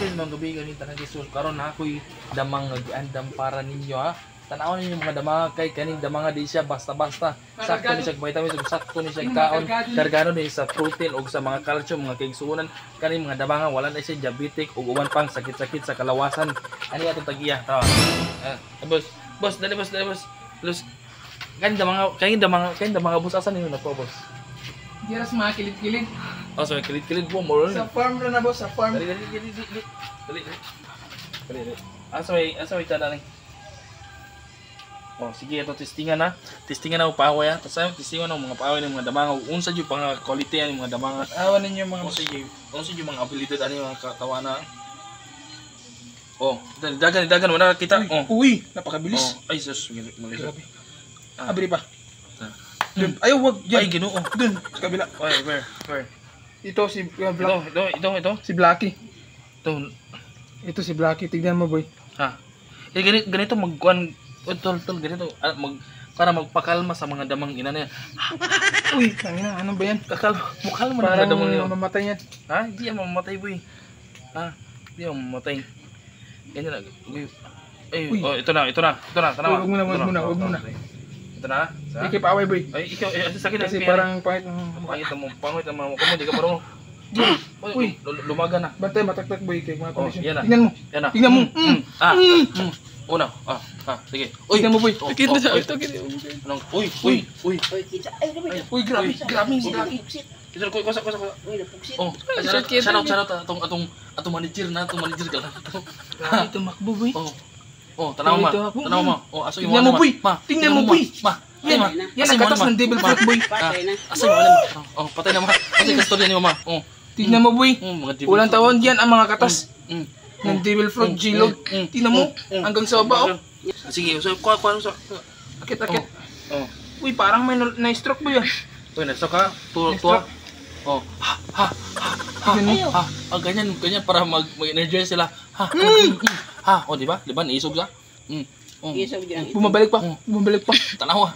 Blessed mga gabi ganito na Jesus. Karon na ako'y damang nag-andam para ninyo ha. Tanaw ninyo mga damang kay kaning damang di siya basta-basta. Sakto ni siya vitamins ug sakto ni siya kaon. Kargano ni sa protein ug sa mga calcium mga kaigsuonan. Kaning mga damang wala na siya diabetic ug uban pang sakit-sakit sa kalawasan. Ani atong tagiya. Tawa. Boss, dali boss. Los kaning damang boss asan ninyo na po boss? Diras mga kilid-kilid. Oh, so kilid-kilid po mo. Sa farm na boss, sa farm. Dali. Asa may tada ni. Oh, sige ito testingan na. Testingan na upaway ha. Tapos testingan na mga paway ng mga damang. Unsa jud pang quality ani mga damang. Awan ninyo mga Unsa jud mga abilidad ani mga katawana. Oh, dagan wala kita. Oh. Uy, napakabilis. Oh, ay sus, Grabe. Abri pa. Dun. Ayaw, wag. Ay, Ginoo. Dun, sa kabila. Ay, where? Ito si Black. Ito. Si Blacky. Ito. Ito si Blacky. Tignan mo, boy. Ha. Eh, ganito magkuan. Tol, ganito. Para magpakalma sa mga damang ina niya. Uy, tangina, ano ba yan? Mukhal mo na Parang damang niya. mamamatay yan. Ha? Hindi yan mamamatay, boy. Ha? Hindi yan mamamatay. Ganyan na. Ay, Uy. oh, ito na. Tanawa. Wag muna. Ito na. Sa? Ikip away, boy. Ay, ikaw, sakit na. Kasi parang pangit. Pangit ang mga mo, di ka marunong. Uy, lumaga na. Bantay, mataktak, boy. Kaya mga Oh, kondisyon. yan na. Tingnan mo. Yan na. Tingnan mo. Una. Sige. Tingnan mo, boy. Kita sa ito. Uy. Uy, grabe. Si Blacky. Ito ko kosa. Oh, shout out atong manager ka lang. Grabe, tumakbo, boy. Oh, tanaw mo. Oh, aso Tingnan mo, boy. Tingnan mo, boy. Ma. Yan ang katas ng devil fruit, boy. Asa mo ma. Oh, patay na ma. Kasi kastorya ni mama. Oh. Tingnan mo, boy. Ulang taon yan ang mga katas ng devil fruit, G-Log. Tingnan mo, hanggang sa baba, oh. Sige, so kuha sa. Akit. Oh. Uy, parang may na-stroke, boy. Uy, nasa ka. Tuwa. Oh. Ganyan para mag-energize sila. Oh, di ba? Naisog sa. Bumabalik pa. Tanawa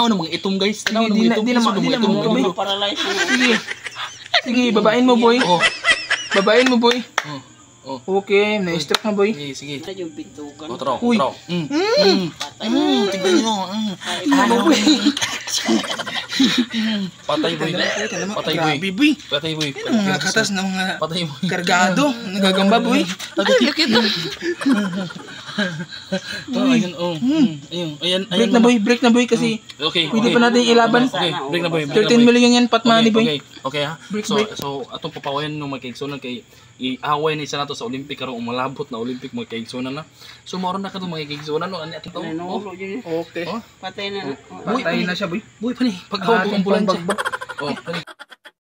ng mga itom, guys. Tanawa ng mga itom. Di na Sige. Sige, babain mo, boy. Babain mo, boy. Okay, na-stroke na, boy. Sige. Pintukan. Tara. Uy. Tignan nyo. Ano, boy? Patay, boy. Grabe, boy. Patay, boy. Mga katas na mga Patay, boy. kargado. Nagagamba, boy. Nakikita. Ayun. Break na, boy, kasi Okay. pwede pa natin ilaban. Okay, break na, boy. 13 million yan, pat money, boy. Okay ha. Break. So atong papawayan ng mga kaigsunan kay iaway ni isa nato sa Olympic karon umalabot na Olympic mga kaigsunan na. So mao na kato mga kaigsunan no ani atong Nanulo dyan. Okay. Patay na. Patay na siya, boy. Boy pani pagkawag ko ambulansya. Bagbag. Oh, pani.